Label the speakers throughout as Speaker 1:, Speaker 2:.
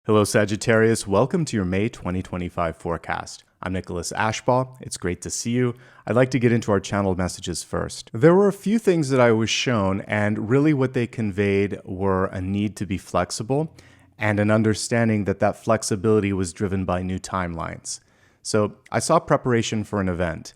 Speaker 1: Hello, Sagittarius. Welcome to your May 2025 forecast. I'm Nicholas Ashbaugh. It's great to see you. I'd like to get into our channeled messages first. There were a few things that I was shown, and really what they conveyed were a need to be flexible and an understanding that that flexibility was driven by new timelines. So I saw preparation for an event.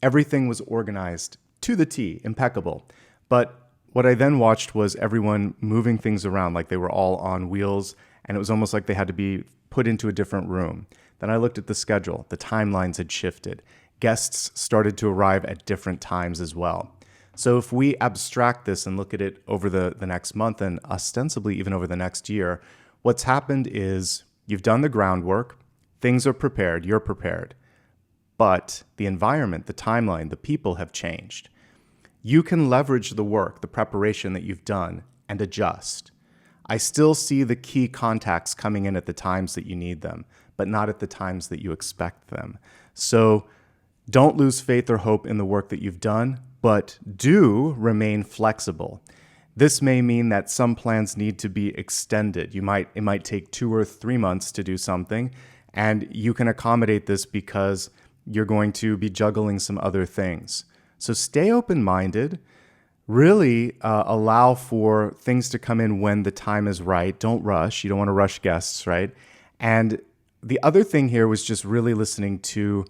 Speaker 1: Everything was organized to the T, impeccable. But what I then watched was everyone moving things around like they were all on wheels, and it was almost like they had to be put into a different room. Then I looked at the schedule. The timelines had shifted. Guests started to arrive at different times as well. So if we abstract this and look at it over the next month and ostensibly even over the next year, what's happened is you've done the groundwork, things are prepared, you're prepared, but the environment, the timeline, the people have changed. You can leverage the work, the preparation that you've done and adjust. I still see the key contacts coming in at the times that you need them, but not at the times that you expect them. So don't lose faith or hope in the work that you've done, but do remain flexible. This may mean that some plans need to be extended. It might take 2 or 3 months to do something, and you can accommodate this because you're going to be juggling some other things. So stay open-minded. Really allow for things to come in when the time is right. Don't rush. You don't want to rush guests, right? And the other thing here was just really listening to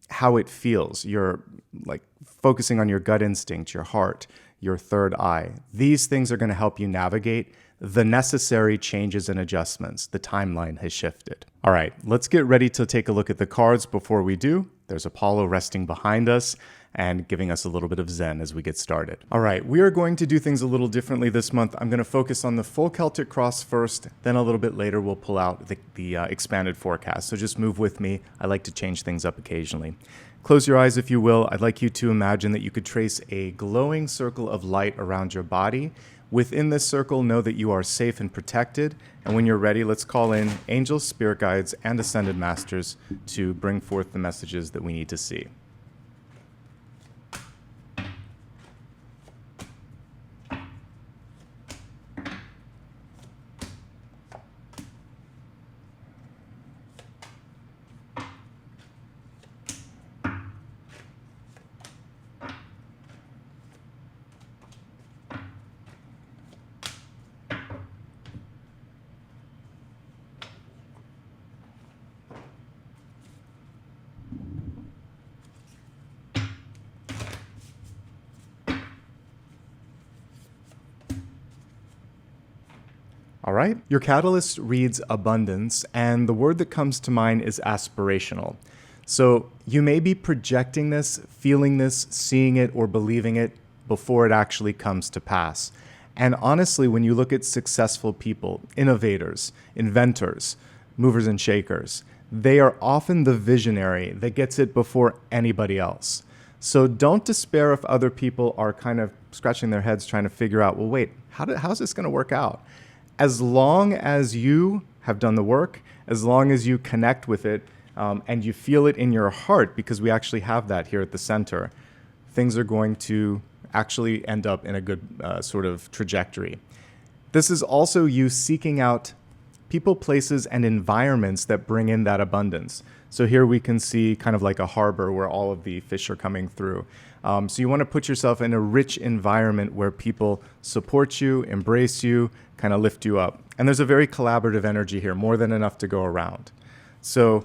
Speaker 1: how it feels. You're like focusing on your gut instinct, your heart, your third eye. These things are going to help you navigate the necessary changes and adjustments. The timeline has shifted. All right, let's get ready to take a look at the cards. Before we do, there's Apollo resting behind us and giving us a little bit of zen as we get started. All right, we are going to do things a little differently this month. I'm going to focus on the full Celtic Cross first, then a little bit later we'll pull out the expanded forecast. So just move with me. I like to change things up occasionally. Close your eyes if you will. I'd like you to imagine that you could trace a glowing circle of light around your body. Within this circle, know that you are safe and protected. And when you're ready, let's call in angels, spirit guides, and ascended masters to bring forth the messages that we need to see. All right, your catalyst reads abundance, and the word that comes to mind is aspirational. So you may be projecting this, feeling this, seeing it, or believing it before it actually comes to pass. And honestly, when you look at successful people, innovators, inventors, movers and shakers, they are often the visionary that gets it before anybody else. So don't despair if other people are kind of scratching their heads trying to figure out, well, wait, how's this going to work out? As long as you have done the work, as long as you connect with it and you feel it in your heart, because we actually have that here at the center, things are going to actually end up in a good sort of trajectory. This is also you seeking out people, places, and environments that bring in that abundance. So here we can see kind of like a harbor where all of the fish are coming through. So you want to put yourself in a rich environment where people support you, embrace you, kind of lift you up. And there's a very collaborative energy here, more than enough to go around. So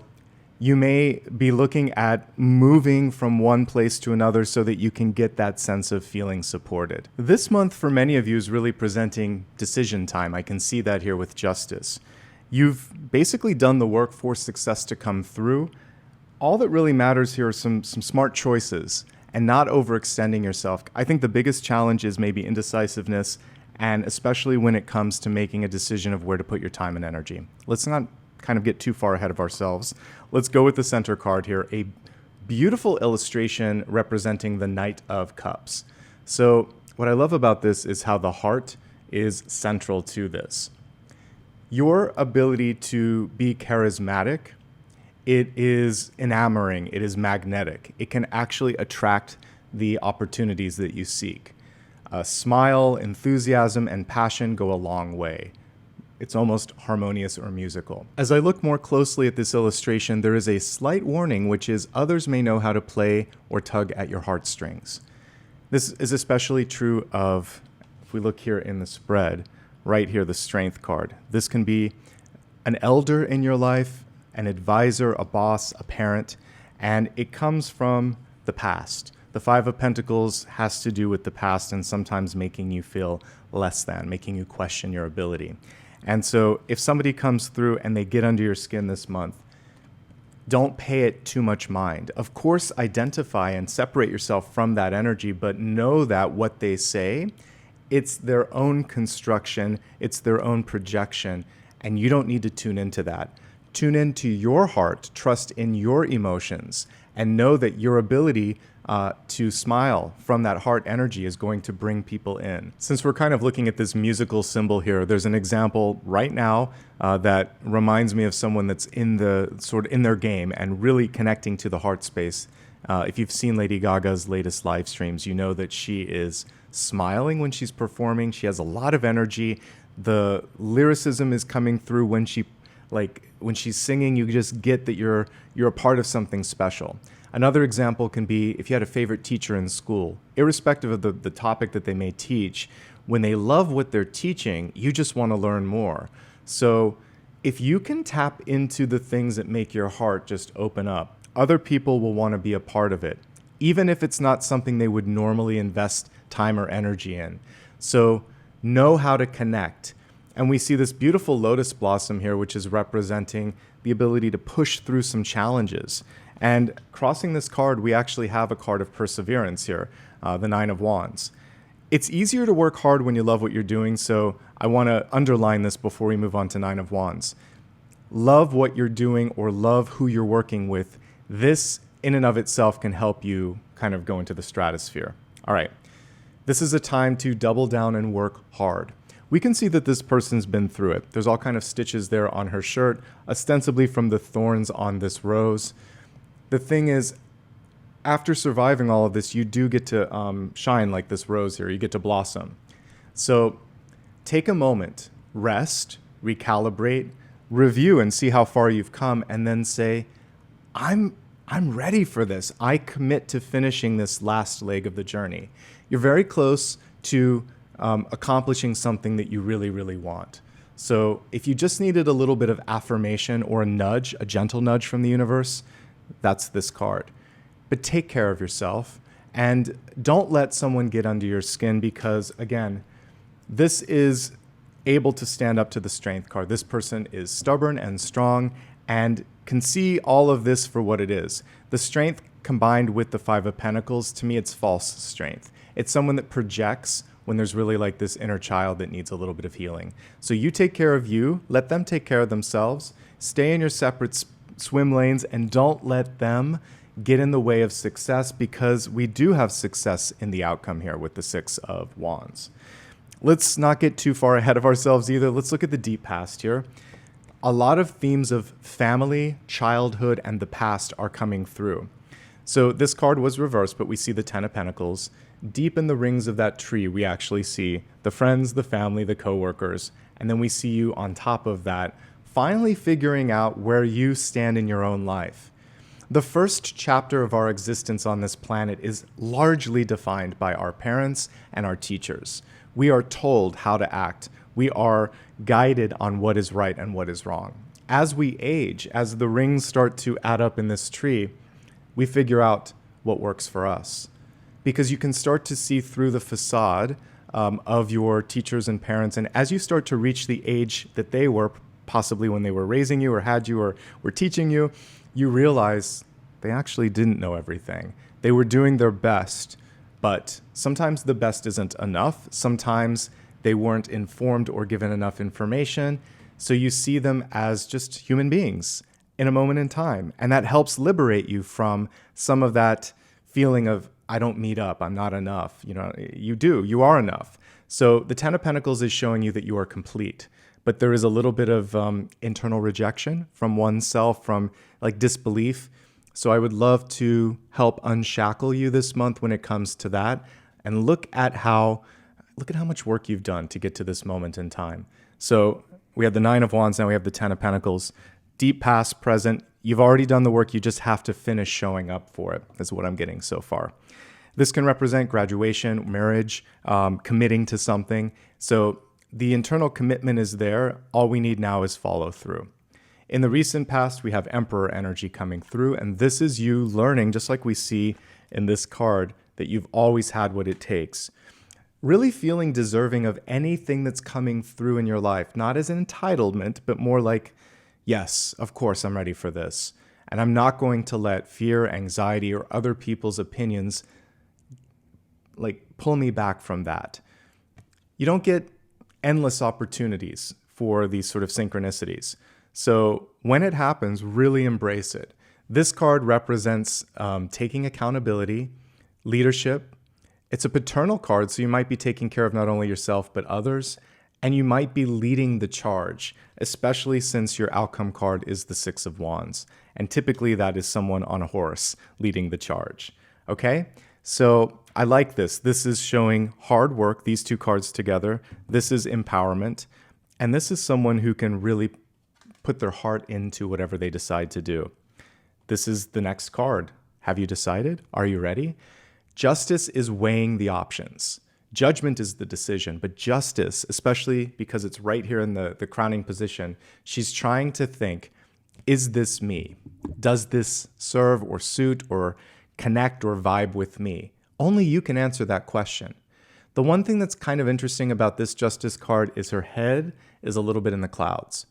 Speaker 1: you may be looking at moving from one place to another so that you can get that sense of feeling supported. This month for many of you is really presenting decision time. I can see that here with justice. You've basically done the work for success to come through. All that really matters here are some smart choices and not overextending yourself. I think the biggest challenge is maybe indecisiveness, and especially when it comes to making a decision of where to put your time and energy. Let's not kind of get too far ahead of ourselves. Let's go with the center card here, a beautiful illustration representing the Knight of Cups. So what I love about this is how the heart is central to this. Your ability to be charismatic, it is enamoring, it is magnetic. It can actually attract the opportunities that you seek. Smile, enthusiasm, and passion go a long way. it's almost harmonious or musical. As I look more closely at this illustration, there is a slight warning, which is others may know how to play or tug at your heartstrings. This is especially true of, if we look here in the spread, right here, the Strength card. This can be an elder in your life, an advisor, a boss, a parent, and it comes from the past. The Five of Pentacles has to do with the past and sometimes making you feel less than, making you question your ability. And so if somebody comes through and they get under your skin this month, don't pay it too much mind. Of course, identify and separate yourself from that energy, but know that what they say, it's their own construction, it's their own projection, and you don't need to tune into that. Tune into your heart, trust in your emotions, and know that your ability to smile from that heart energy is going to bring people in. Since we're kind of looking at this musical symbol here, there's an example right now that reminds me of someone that's in their game and really connecting to the heart space. If you've seen Lady Gaga's latest live streams, you know that she is smiling when she's performing. She has a lot of energy. The lyricism is coming through when she's singing. You just get that you're a part of something special. Another example can be if you had a favorite teacher in school, irrespective of the topic that they may teach, when they love what they're teaching, you just want to learn more. So if you can tap into the things that make your heart just open up, other people will want to be a part of it, even if it's not something they would normally invest time or energy in. So know how to connect. And we see this beautiful lotus blossom here, which is representing the ability to push through some challenges. And crossing this card, we actually have a card of perseverance here, the Nine of Wands. It's easier to work hard when you love what you're doing, so I want to underline this before we move on to Nine of Wands. Love what you're doing or love who you're working with. This, in and of itself, can help you kind of go into the stratosphere. All right, this is a time to double down and work hard. We can see that this person's been through it. There's all kind of stitches there on her shirt, ostensibly from the thorns on this rose. The thing is, after surviving all of this, you do get to shine like this rose here. You get to blossom. So take a moment, rest, recalibrate, review and see how far you've come, and then say, I'm ready for this. I commit to finishing this last leg of the journey. You're very close to accomplishing something that you really, really want. So if you just needed a little bit of affirmation or a nudge, a gentle nudge from the universe, that's this card. But take care of yourself and don't let someone get under your skin because, again, this is able to stand up to the Strength card. This person is stubborn and strong and can see all of this for what it is. The Strength combined with the Five of Pentacles, to me, it's false strength. It's someone that projects when there's really like this inner child that needs a little bit of healing. So you take care of you, let them take care of themselves, stay in your separate swim lanes, and don't let them get in the way of success because we do have success in the outcome here with the Six of Wands. Let's not get too far ahead of ourselves either. Let's look at the deep past here. A lot of themes of family, childhood, and the past are coming through. So this card was reversed, but we see the Ten of Pentacles. Deep in the rings of that tree, we actually see the friends, the family, the coworkers, and then we see you on top of that, finally figuring out where you stand in your own life. The first chapter of our existence on this planet is largely defined by our parents and our teachers. We are told how to act. We are guided on what is right and what is wrong. As we age, as the rings start to add up in this tree, we figure out what works for us. Because you can start to see through the facade of your teachers and parents, and as you start to reach the age that they were, possibly when they were raising you or had you or were teaching you, you realize they actually didn't know everything. They were doing their best, but sometimes the best isn't enough. Sometimes they weren't informed or given enough information. So you see them as just human beings in a moment in time. And that helps liberate you from some of that feeling of, I don't meet up, I'm not enough. You know, you do, you are enough. So the Ten of Pentacles is showing you that you are complete. But there is a little bit of internal rejection from oneself, from like disbelief. So I would love to help unshackle you this month when it comes to that, and look at how much work you've done to get to this moment in time. So We have the Nine of Wands, now we have the Ten of Pentacles. Deep past, present. You've already done the work, you just have to finish showing up for it, is what I'm getting so far. This can represent graduation, marriage, committing to something. So the internal commitment is there. All we need now is follow through. In the recent past, we have Emperor energy coming through, and this is you learning, just like we see in this card, that you've always had what it takes. Really feeling deserving of anything that's coming through in your life, not as an entitlement, but more like, yes, of course, I'm ready for this. And I'm not going to let fear, anxiety, or other people's opinions pull me back from that. You don't get endless opportunities for these sort of synchronicities. So when it happens, really embrace it. This card represents taking accountability, leadership. It's a paternal card, so you might be taking care of not only yourself, but others. And you might be leading the charge, especially since your outcome card is the Six of Wands. And typically that is someone on a horse leading the charge. Okay? So I like this. This is showing hard work, these two cards together. This is empowerment. And this is someone who can really put their heart into whatever they decide to do. This is the next card. Have you decided? Are you ready? Justice is weighing the options. Judgment is the decision, but justice, especially because it's right here in the crowning position, she's trying to think, is this me? Does this serve or suit or connect or vibe with me? Only you can answer that question. The one thing that's kind of interesting about this Justice card is her head is a little bit in the clouds.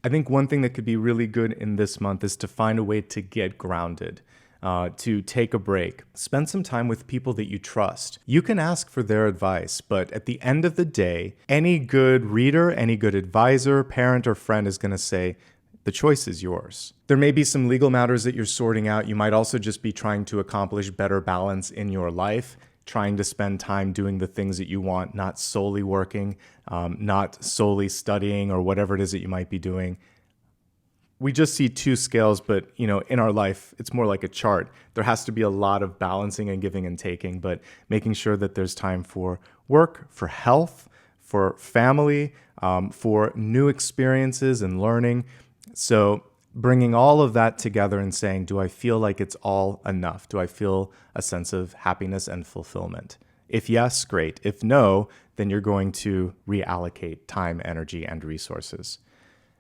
Speaker 1: I think one thing that could be really good in this month is to find a way to get grounded, to take a break. Spend some time with people that you trust. You can ask for their advice, but at the end of the day, any good reader, any good advisor, parent, or friend is going to say, the choice is yours. There may be some legal matters that you're sorting out. You might also just be trying to accomplish better balance in your life, trying to spend time doing the things that you want, not solely working, not solely studying or whatever it is that you might be doing. We just see two scales, but in our life, it's more like a chart. There has to be a lot of balancing and giving and taking, but making sure that there's time for work, for health, for family, for new experiences and learning. So bringing all of that together and saying, do I feel like it's all enough? Do I feel a sense of happiness and fulfillment? If yes, great. If no, then you're going to reallocate time, energy, and resources.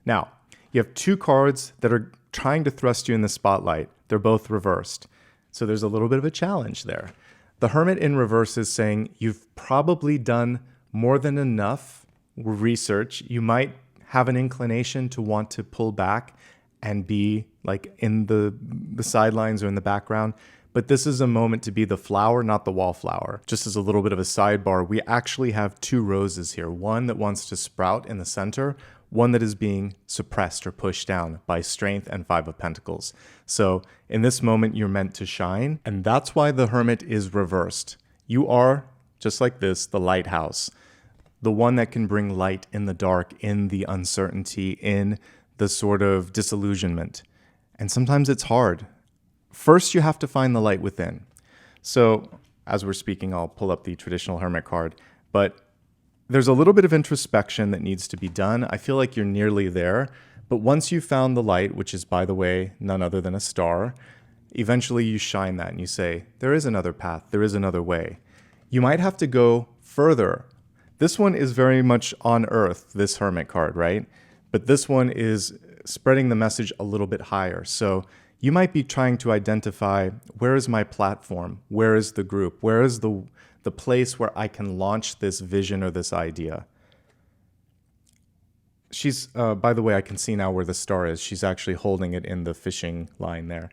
Speaker 1: Now, you have two cards that are trying to thrust you in the spotlight. They're both reversed. So there's a little bit of a challenge there. The Hermit in reverse is saying you've probably done more than enough research. You might have an inclination to want to pull back and be in the sidelines or in the background. But this is a moment to be the flower, not the wallflower. Just as a little bit of a sidebar, we actually have two roses here. One that wants to sprout in the center, one that is being suppressed or pushed down by Strength and Five of Pentacles. So in this moment, you're meant to shine. And that's why the Hermit is reversed. You are, just like this, the lighthouse. The one that can bring light in the dark, in the uncertainty, in the sort of disillusionment. And sometimes it's hard. First, you have to find the light within. So as we're speaking, I'll pull up the traditional Hermit card, but there's a little bit of introspection that needs to be done. I feel like you're nearly there, but once you've found the light, which is, by the way, none other than a star, eventually you shine that and you say, there is another path, there is another way. You might have to go further. This one is very much on earth, this Hermit card, right? But this one is spreading the message a little bit higher. So you might be trying to identify, where is my platform? Where is the group? Where is the place where I can launch this vision or this idea? She's, by the way, I can see now where the star is. She's actually holding it in the fishing line there.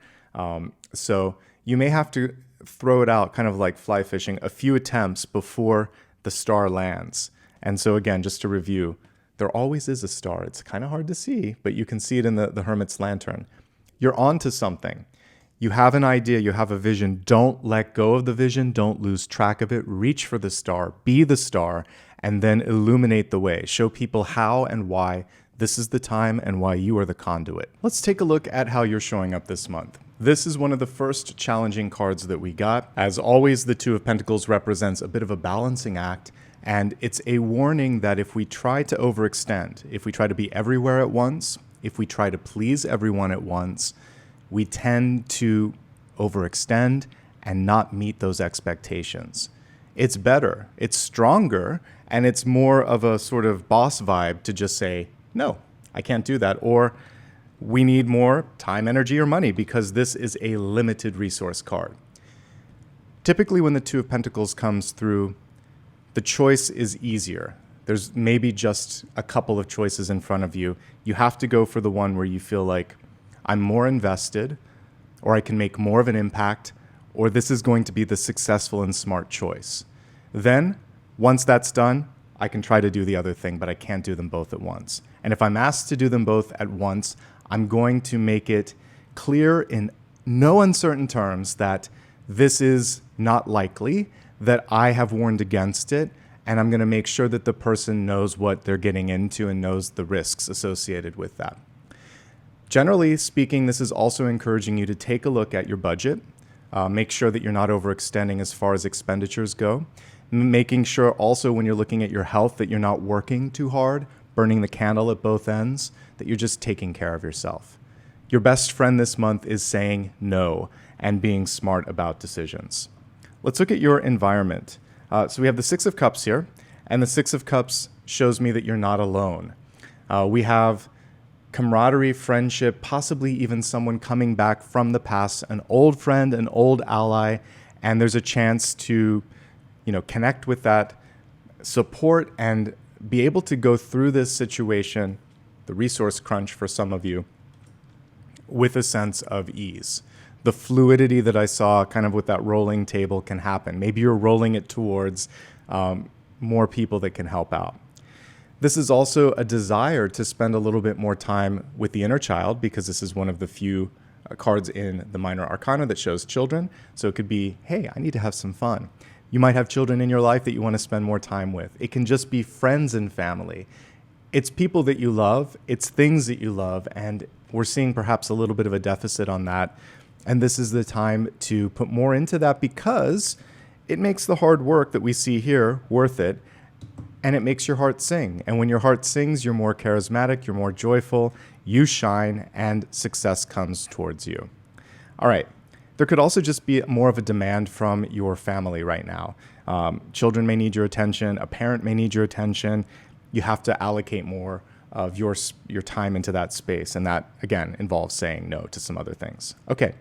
Speaker 1: So you may have to throw it out, kind of like fly fishing, a few attempts before the star lands. And so again, just to review, there always is a star. It's kind of hard to see, but you can see it in the Hermit's lantern. You're onto something. You have an idea, you have a vision. Don't let go of the vision. Don't lose track of it. Reach for the star, be the star, and then illuminate the way. Show people how and why this is the time and why you are the conduit. Let's take a look at how you're showing up this month. This is one of the first challenging cards that we got. As always, the Two of Pentacles represents a bit of a balancing act, And it's a warning that if we try to overextend, if we try to be everywhere at once, if we try to please everyone at once, we tend to overextend and not meet those expectations. It's better, it's stronger, and it's more of a sort of boss vibe to just say, no, I can't do that. Or we need more time, energy, or money because this is a limited resource card. Typically, when the Two of Pentacles comes through, the choice is easier. There's maybe just a couple of choices in front of you. You have to go for the one where you feel like I'm more invested, or I can make more of an impact, or this is going to be the successful and smart choice. Then, once that's done, I can try to do the other thing, but I can't do them both at once. And if I'm asked to do them both at once, I'm going to make it clear in no uncertain terms that this is not likely, that I have warned against it, and I'm going to make sure that the person knows what they're getting into and knows the risks associated with that. Generally speaking, this is also encouraging you to take a look at your budget, make sure that you're not overextending as far as expenditures go, making sure also when you're looking at your health that you're not working too hard, burning the candle at both ends, that you're just taking care of yourself. Your best friend this month is saying no and being smart about decisions. Let's look at your environment. So we have the Six of Cups here, and the Six of Cups shows me that you're not alone. We have camaraderie, friendship, possibly even someone coming back from the past, an old friend, an old ally, and there's a chance to, connect with that support and be able to go through this situation, the resource crunch for some of you, with a sense of ease. The fluidity that I saw kind of with that rolling table can happen. Maybe you're rolling it towards more people that can help out. This is also a desire to spend a little bit more time with the inner child because this is one of the few cards in the minor arcana that shows children. So it could be, hey, I need to have some fun. You might have children in your life that you want to spend more time with. It can just be friends and family. It's people that you love. It's things that you love. And we're seeing perhaps a little bit of a deficit on that. And this is the time to put more into that because it makes the hard work that we see here worth it. And it makes your heart sing. And when your heart sings, you're more charismatic, you're more joyful, you shine, and success comes towards you. All right. There could also just be more of a demand from your family right now. Children may need your attention. A parent may need your attention. You have to allocate more of your time into that space. And that, again, involves saying no to some other things. Okay.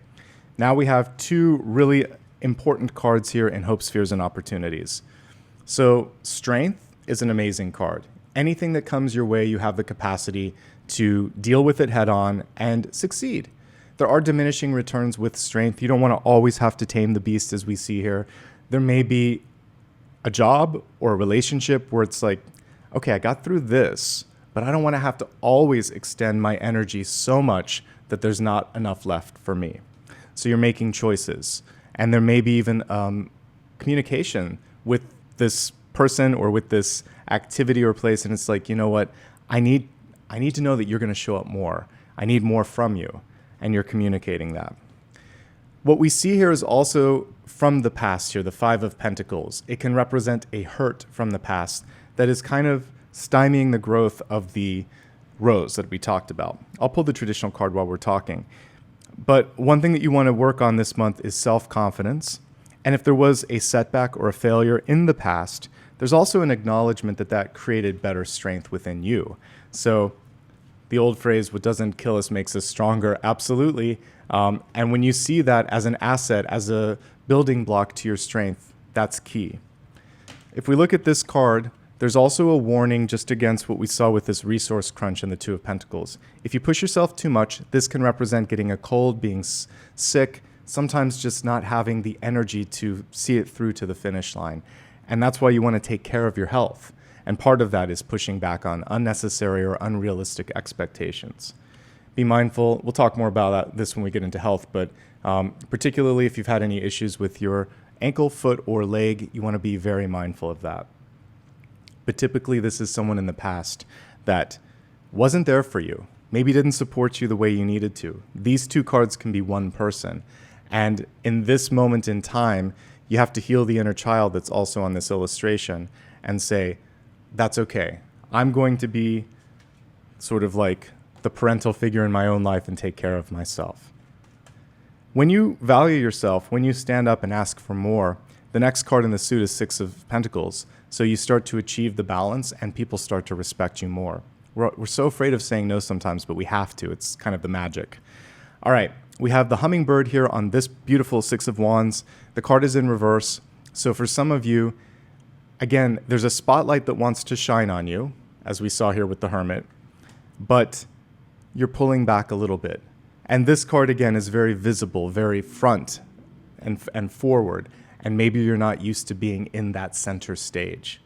Speaker 1: Now we have two really important cards here in Hope, Spheres, and Opportunities. So Strength is an amazing card. Anything that comes your way, you have the capacity to deal with it head on and succeed. There are diminishing returns with Strength. You don't want to always have to tame the beast as we see here. There may be a job or a relationship where it's like, okay, I got through this, but I don't want to have to always extend my energy so much that there's not enough left for me. So you're making choices. And there may be even communication with this person or with this activity or place. And it's like, you know what? I need to know that you're going to show up more. I need more from you. And you're communicating that. What we see here is also from the past here, the Five of Pentacles. It can represent a hurt from the past that is kind of stymieing the growth of the rose that we talked about. I'll pull the traditional card while we're talking. But one thing that you want to work on this month is self-confidence. And if there was a setback or a failure in the past, there's also an acknowledgement that that created better strength within you. So the old phrase, what doesn't kill us makes us stronger, absolutely. And when you see that as an asset, as a building block to your strength, that's key. If we look at this card, there's also a warning just against what we saw with this resource crunch in the Two of Pentacles. If you push yourself too much, this can represent getting a cold, being sick, sometimes just not having the energy to see it through to the finish line. And that's why you want to take care of your health. And part of that is pushing back on unnecessary or unrealistic expectations. Be mindful. We'll talk more about this when we get into health, but particularly if you've had any issues with your ankle, foot, or leg, you want to be very mindful of that. But typically this is someone in the past that wasn't there for you, maybe didn't support you the way you needed to. These two cards can be one person. And in this moment in time, you have to heal the inner child that's also on this illustration. and say, that's okay. I'm going to be sort of like the parental figure in my own life and take care of myself. When you value yourself, when you stand up and ask for more, the next card in the suit is Six of Pentacles. So you start to achieve the balance and people start to respect you more. We're so afraid of saying no sometimes, but we have to. It's kind of the magic. All right, we have the hummingbird here on this beautiful Six of Wands. The card is in reverse. So for some of you, again, there's a spotlight that wants to shine on you, as we saw here with the Hermit, but you're pulling back a little bit. And this card, again, is very visible, very front and forward. And maybe you're not used to being in that center stage.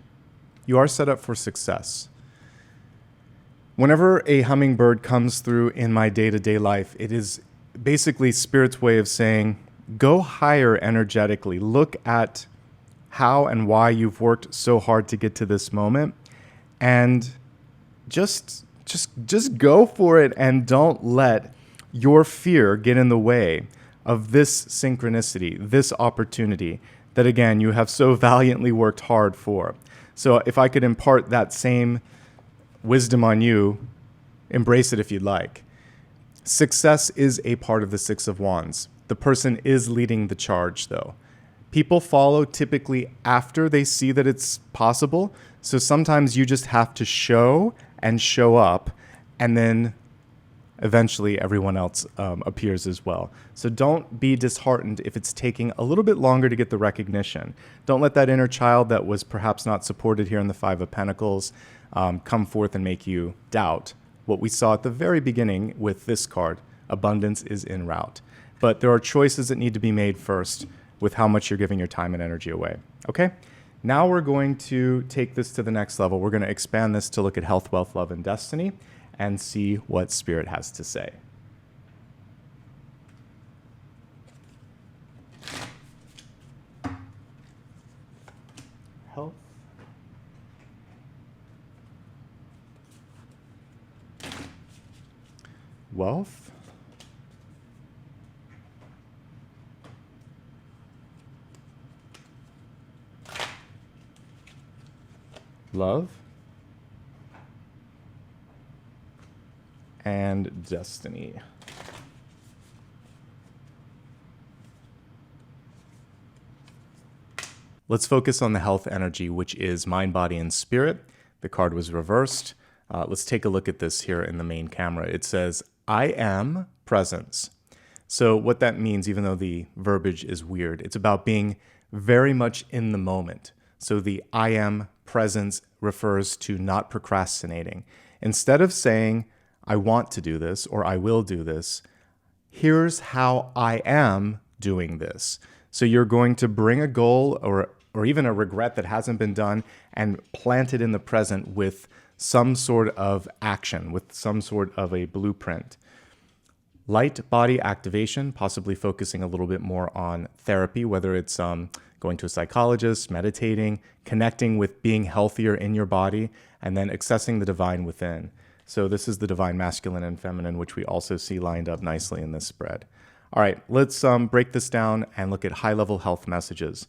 Speaker 1: You are set up for success. Whenever a hummingbird comes through in my day-to-day life, it is basically Spirit's way of saying, go higher energetically. Look at how and why you've worked so hard to get to this moment, and just go for it, and don't let your fear get in the way of this synchronicity, this opportunity that, again, you have so valiantly worked hard for. So if I could impart that same wisdom on you, embrace it if you'd like. Success is a part of the Six of Wands. The person is leading the charge, though. People follow typically after they see that it's possible. So sometimes you just have to show and show up, and then eventually everyone else appears as well. So don't be disheartened if it's taking a little bit longer to get the recognition. Don't let that inner child that was perhaps not supported here in the Five of Pentacles come forth and make you doubt what we saw at the very beginning with this card. Abundance is en route. But there are choices that need to be made first with how much you're giving your time and energy away. Okay? Now we're going to take this to the next level. We're going to expand this to look at health, wealth, love, and destiny, and see what Spirit has to say. Health. Wealth. Love. And destiny. Let's focus on the health energy, which is mind, body, and spirit. The card was reversed. Let's take a look at this here in the main camera. It says, I am presence. So what that means, even though the verbiage is weird, it's about being very much in the moment. So the I am presence refers to not procrastinating. Instead of saying, I want to do this, or I will do this, here's how I am doing this. So you're going to bring a goal or even a regret that hasn't been done and plant it in the present with some sort of action, with some sort of a blueprint. Light body activation, possibly focusing a little bit more on therapy, whether it's going to a psychologist, meditating, connecting with being healthier in your body, and then accessing the divine within. So this is the divine masculine and feminine, which we also see lined up nicely in this spread. All right, let's break this down and look at high-level health messages.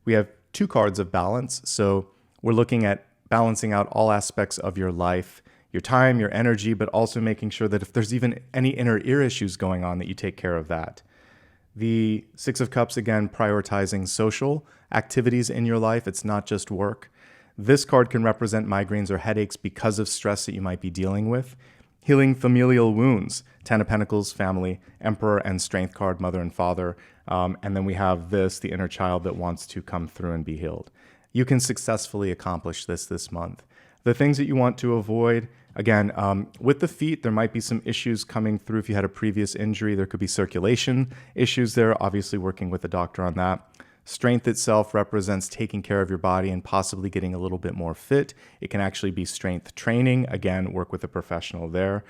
Speaker 1: We have two cards of balance. So we're looking at balancing out all aspects of your life, your time, your energy, but also making sure that if there's even any inner ear issues going on, that you take care of that. The Six of Cups, again, prioritizing social activities in your life. It's not just work. This card can represent migraines or headaches because of stress that you might be dealing with. Healing familial wounds, Ten of Pentacles, family, Emperor, and Strength card, mother and father. And then we have this, the inner child that wants to come through and be healed. You can successfully accomplish this month. The things that you want to avoid, again, with the feet, there might be some issues coming through. If you had a previous injury, there could be circulation issues there, obviously working with a doctor on that. Strength itself represents taking care of your body and possibly getting a little bit more fit. It can actually be strength training. Again, work with a professional there.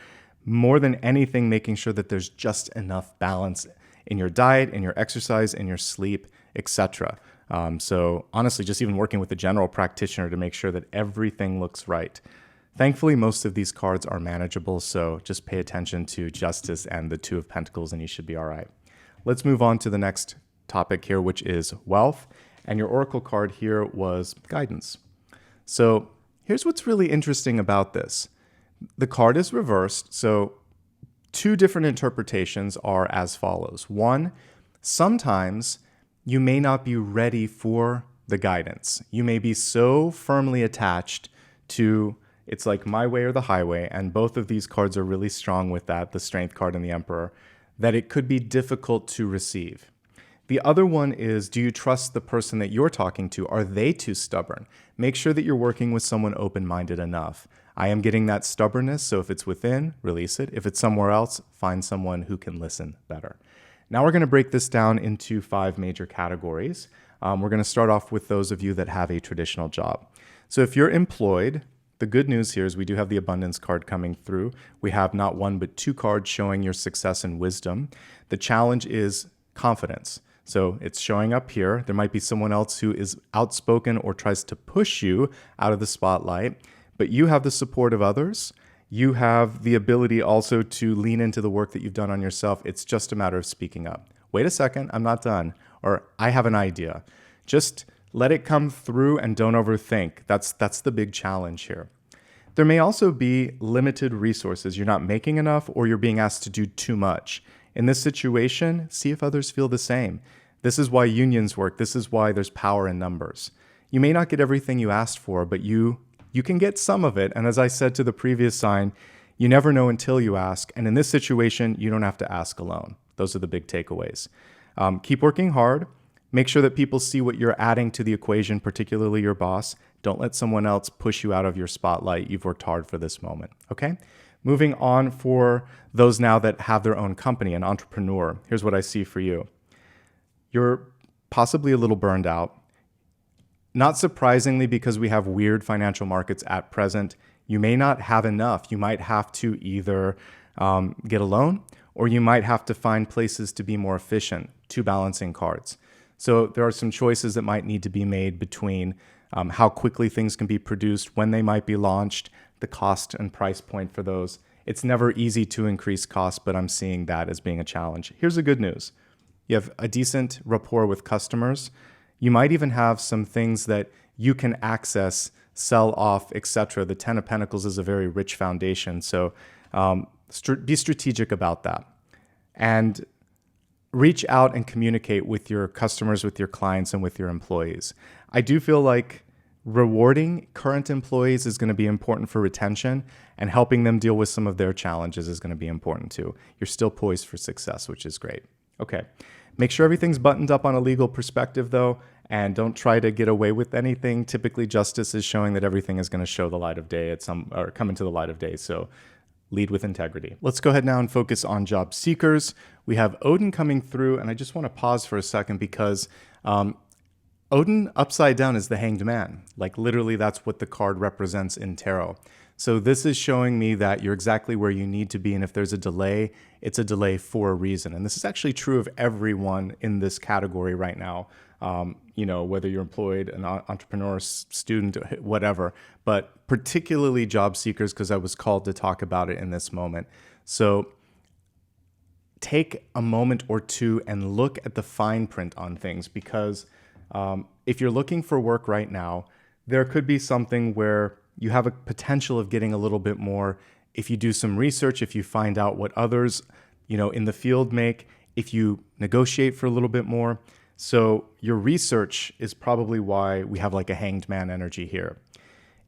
Speaker 1: More than anything, making sure that there's just enough balance in your diet, in your exercise, in your sleep, etc. So honestly, just even working with a general practitioner to make sure that everything looks right. Thankfully, most of these cards are manageable, so just pay attention to Justice and the Two of Pentacles and you should be all right. Let's move on to the next topic here, which is wealth. And your oracle card here was guidance. So here's what's really interesting about this. The card is reversed, so two different interpretations are as follows. One, sometimes you may not be ready for the guidance. You may be so firmly attached to it's like my way or the highway, and both of these cards are really strong with that, the Strength card and the Emperor, that it could be difficult to receive. The other one is, do you trust the person that you're talking to? Are they too stubborn? Make sure that you're working with someone open-minded enough. I am getting that stubbornness, so if it's within, release it. If it's somewhere else, find someone who can listen better. Now we're going to break this down into 5 major categories. We're going to start off with those of you that have a traditional job. So if you're employed, the good news here is we do have the abundance card coming through. We have not 1, but 2 cards showing your success and wisdom. The challenge is confidence. So it's showing up here. There might be someone else who is outspoken or tries to push you out of the spotlight, but you have the support of others. You have the ability also to lean into the work that you've done on yourself. It's just a matter of speaking up. Wait a second, I'm not done. Or I have an idea. Just let it come through and don't overthink. That's the big challenge here. There may also be limited resources. You're not making enough or you're being asked to do too much. In this situation, see if others feel the same. This is why unions work. This is why there's power in numbers. You may not get everything you asked for, but you can get some of it. And as I said to the previous sign, you never know until you ask. And in this situation, you don't have to ask alone. Those are the big takeaways. Keep working hard. Make sure that people see what you're adding to the equation, particularly your boss. Don't let someone else push you out of your spotlight. You've worked hard for this moment, okay? Moving on for those now that have their own company, an entrepreneur. Here's what I see for you. You're possibly a little burned out. Not surprisingly, because we have weird financial markets at present, you may not have enough. You might have to either get a loan or you might have to find places to be more efficient, 2 balancing cards. So there are some choices that might need to be made between how quickly things can be produced, when they might be launched, the cost and price point for those. It's never easy to increase costs, but I'm seeing that as being a challenge. Here's the good news. You have a decent rapport with customers. You might even have some things that you can access, sell off, etc. The 10 of Pentacles is a very rich foundation. So be strategic about that. And reach out and communicate with your customers, with your clients, and with your employees. I do feel like rewarding current employees is going to be important for retention, and helping them deal with some of their challenges is going to be important too. You're still poised for success, which is great. Okay. Make sure everything's buttoned up on a legal perspective though, and don't try to get away with anything. Typically, justice is showing that everything is going to show the light of day or come into the light of day. So lead with integrity. Let's go ahead now and focus on job seekers. We have Odin coming through, and I just want to pause for a second because Odin upside down is the Hanged Man. Like literally that's what the card represents in tarot. So this is showing me that you're exactly where you need to be, and if there's a delay, it's a delay for a reason. And this is actually true of everyone in this category right now. Whether you're employed, an entrepreneur, student, whatever, but particularly job seekers, because I was called to talk about it in this moment. So take a moment or two and look at the fine print on things, because if you're looking for work right now, there could be something where you have a potential of getting a little bit more if you do some research, if you find out what others, in the field make, if you negotiate for a little bit more. So your research is probably why we have like a Hanged Man energy here.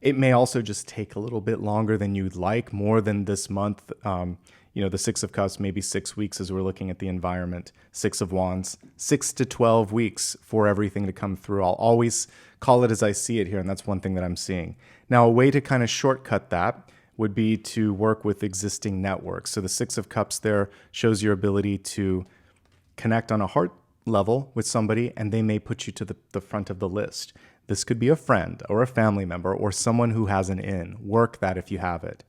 Speaker 1: It may also just take a little bit longer than you'd like, more than this month. The 6 of Cups, maybe 6 weeks as we're looking at the environment. 6 of Wands, 6 to 12 weeks for everything to come through. I'll always call it as I see it here, and that's one thing that I'm seeing. Now, a way to kind of shortcut that would be to work with existing networks. So the 6 of Cups there shows your ability to connect on a heart level with somebody, and they may put you to the front of the list. This could be a friend or a family member or someone who has an in. Work that if you have it.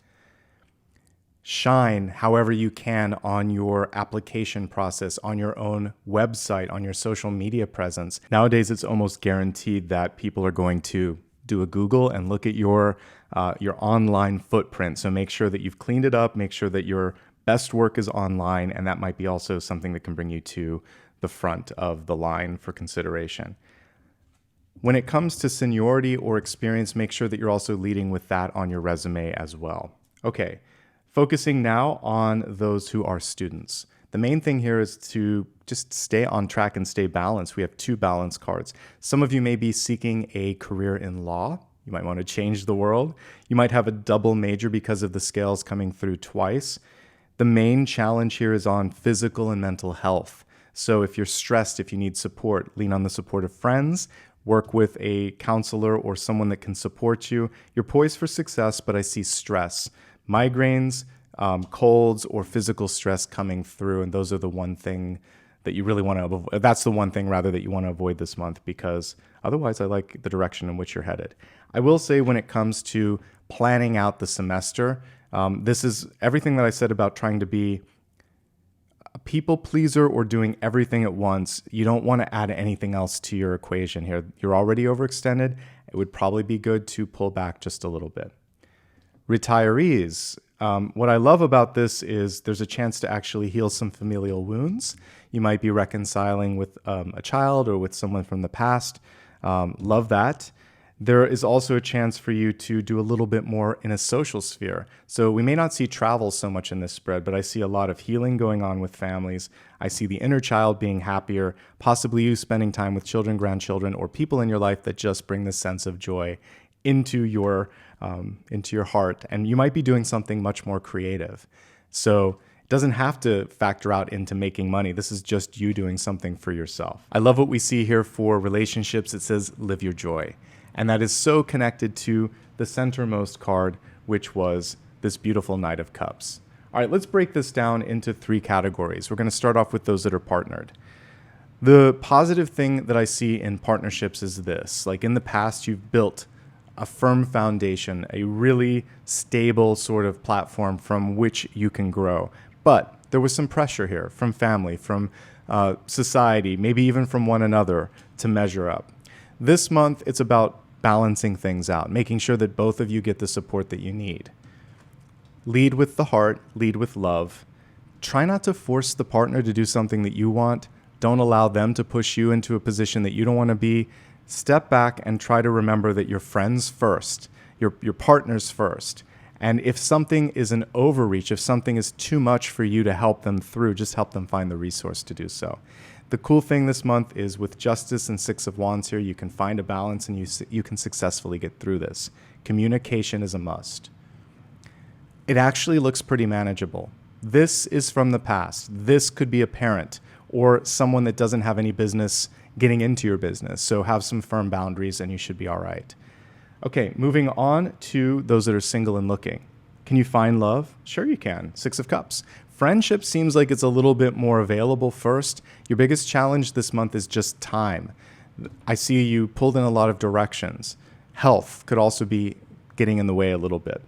Speaker 1: Shine however you can on your application process, on your own website, on your social media presence. Nowadays, it's almost guaranteed that people are going to do a Google and look at your online footprint. So make sure that you've cleaned it up, make sure that your best work is online, and that might be also something that can bring you to the front of the line for consideration. When it comes to seniority or experience, make sure that you're also leading with that on your resume as well. Okay, focusing now on those who are students. The main thing here is to just stay on track and stay balanced. We have 2 balance cards. Some of you may be seeking a career in law. You might want to change the world. You might have a double major because of the scales coming through twice. The main challenge here is on physical and mental health. So if you're stressed, if you need support, lean on the support of friends, work with a counselor or someone that can support you. You're poised for success, but I see stress. Migraines, colds, or physical stress coming through, and those are the one thing that you really want to avoid. That's the one thing rather that you want to avoid this month, because otherwise I like the direction in which you're headed. I will say when it comes to planning out the semester, this is everything that I said about trying to be a people pleaser or doing everything at once. You don't want to add anything else to your equation here. You're already overextended. It would probably be good to pull back just a little bit. Retirees. What I love about this is there's a chance to actually heal some familial wounds. You might be reconciling with a child or with someone from the past. Love that. There is also a chance for you to do a little bit more in a social sphere. So we may not see travel so much in this spread, but I see a lot of healing going on with families. I see the inner child being happier, possibly you spending time with children, grandchildren, or people in your life that just bring this sense of joy into your heart. And you might be doing something much more creative. So it doesn't have to factor out into making money. This is just you doing something for yourself. I love what we see here for relationships. It says, live your joy. And that is so connected to the centermost card, which was this beautiful Knight of Cups. All right, let's break this down into 3 categories. We're going to start off with those that are partnered. The positive thing that I see in partnerships is this. Like in the past, you've built a firm foundation, a really stable sort of platform from which you can grow. But there was some pressure here from family, from society, maybe even from one another to measure up. This month, it's about balancing things out, making sure that both of you get the support that you need. Lead with the heart, lead with love. Try not to force the partner to do something that you want. Don't allow them to push you into a position that you don't want to be. Step back and try to remember that you're friends first, your partners first. And if something is an overreach, if something is too much for you to help them through, just help them find the resource to do so. The cool thing this month is with Justice and 6 of Wands here, you can find a balance and you can successfully get through this. Communication is a must. It actually looks pretty manageable. This is from the past. This could be a parent or someone that doesn't have any business getting into your business. So have some firm boundaries and you should be all right. Okay, moving on to those that are single and looking. Can you find love? Sure you can. 6 of Cups. Friendship seems like it's a little bit more available first. Your biggest challenge this month is just time. I see you pulled in a lot of directions. Health could also be getting in the way a little bit.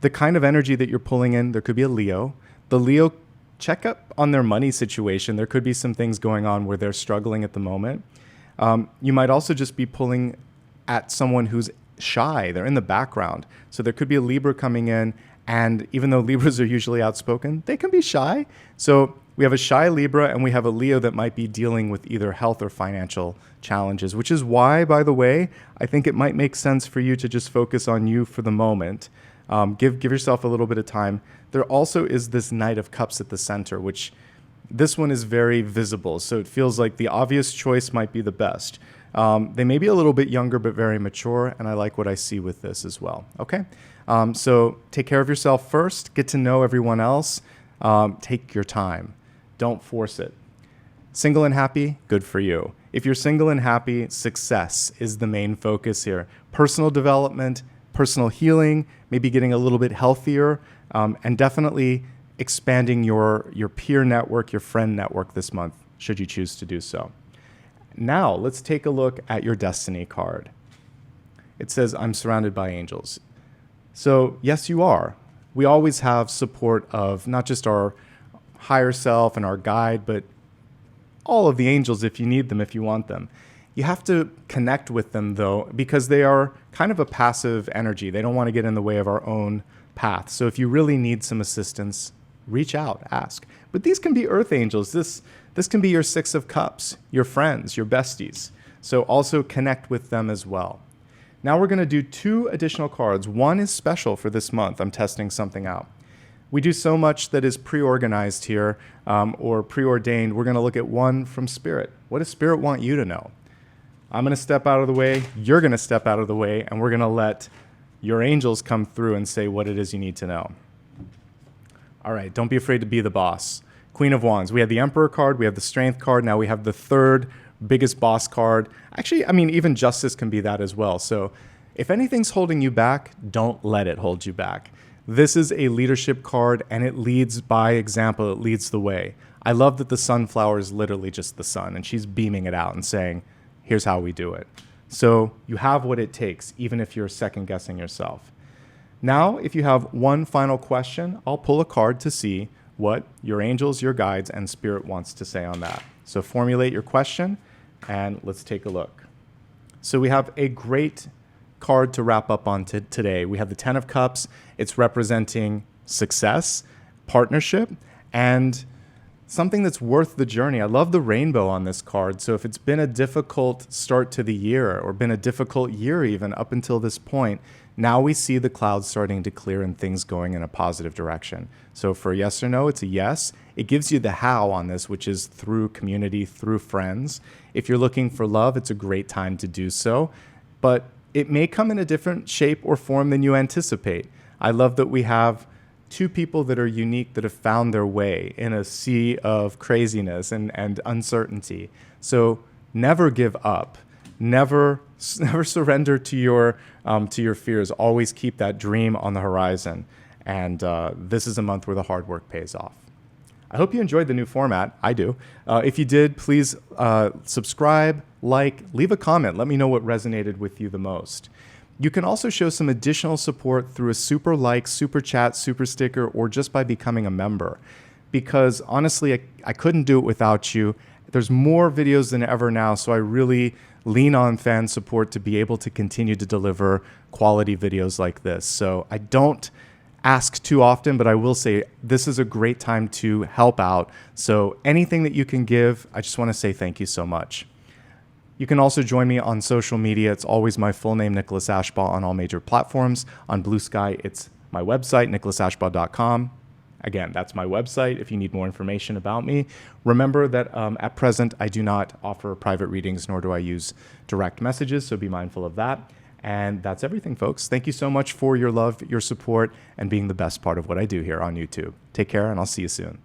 Speaker 1: The kind of energy that you're pulling in, there could be a Leo. The Leo, check up on their money situation. There could be some things going on where they're struggling at the moment. You might also just be pulling at someone who's shy. They're in the background. So there could be a Libra coming in. And even though Libras are usually outspoken, they can be shy. So we have a shy Libra and we have a Leo that might be dealing with either health or financial challenges, which is why, by the way, I think it might make sense for you to just focus on you for the moment. Give yourself a little bit of time. There also is this Knight of Cups at the center, which this one is very visible. So it feels like the obvious choice might be the best. They may be a little bit younger, but very mature. And I like what I see with this as well. Okay. So take care of yourself first, get to know everyone else, take your time, don't force it. Single and happy, good for you. If you're single and happy, success is the main focus here. Personal development, personal healing, maybe getting a little bit healthier, and definitely expanding your peer network, your friend network this month, should you choose to do so. Now, let's take a look at your destiny card. It says, I'm surrounded by angels. So yes, you are. We always have support of not just our higher self and our guide, but all of the angels if you need them, if you want them. You have to connect with them, though, because they are kind of a passive energy. They don't want to get in the way of our own path. So if you really need some assistance, reach out, ask. But these can be earth angels. This can be your 6 of Cups, your friends, your besties. So also connect with them as well. Now we're going to do 2 additional cards. One is special for this month. I'm testing something out. We do so much that is pre-organized here or preordained. We're going to look at one from Spirit. What does Spirit want you to know? I'm going to step out of the way. You're going to step out of the way, and we're going to let your angels come through and say what it is you need to know. All right, don't be afraid to be the boss. Queen of Wands. We have the Emperor card. We have the Strength card. Now we have the 3rd biggest boss card. Actually, I mean, even Justice can be that as well. So if anything's holding you back, don't let it hold you back. This is a leadership card, and it leads by example. It leads the way. I love that the sunflower is literally just the sun, and she's beaming it out and saying, here's how we do it. So you have what it takes, even if you're second-guessing yourself. Now, if you have one final question, I'll pull a card to see what your angels, your guides, and Spirit wants to say on that. So formulate your question, and let's take a look. So we have a great card to wrap up on today. We have the 10 of Cups. It's representing success, partnership, and something that's worth the journey. I love the rainbow on this card. So if it's been a difficult start to the year or been a difficult year even up until this point, now we see the clouds starting to clear and things going in a positive direction. So for yes or no, it's a yes. It gives you the how on this, which is through community, through friends. If you're looking for love, it's a great time to do so. But it may come in a different shape or form than you anticipate. I love that we have 2 people that are unique that have found their way in a sea of craziness and uncertainty. So never give up. Never surrender to your fears. Always keep that dream on the horizon. And this is a month where the hard work pays off. I hope you enjoyed the new format. I do. If you did, please subscribe, like, leave a comment. Let me know what resonated with you the most. You can also show some additional support through a super like, super chat, super sticker, or just by becoming a member. Because honestly, I couldn't do it without you. There's more videos than ever now, so I really lean on fan support to be able to continue to deliver quality videos like this. So I don't ask too often, but I will say this is a great time to help out. So anything that you can give, I just want to say thank you so much. You can also join me on social media. It's always my full name, Nicholas Ashbaugh, on all major platforms. On Blue Sky, it's my website, nicholasashbaugh.com. Again, that's my website if you need more information about me. Remember that at present, I do not offer private readings, nor do I use direct messages, so be mindful of that. And that's everything, folks. Thank you so much for your love, your support, and being the best part of what I do here on YouTube. Take care, and I'll see you soon.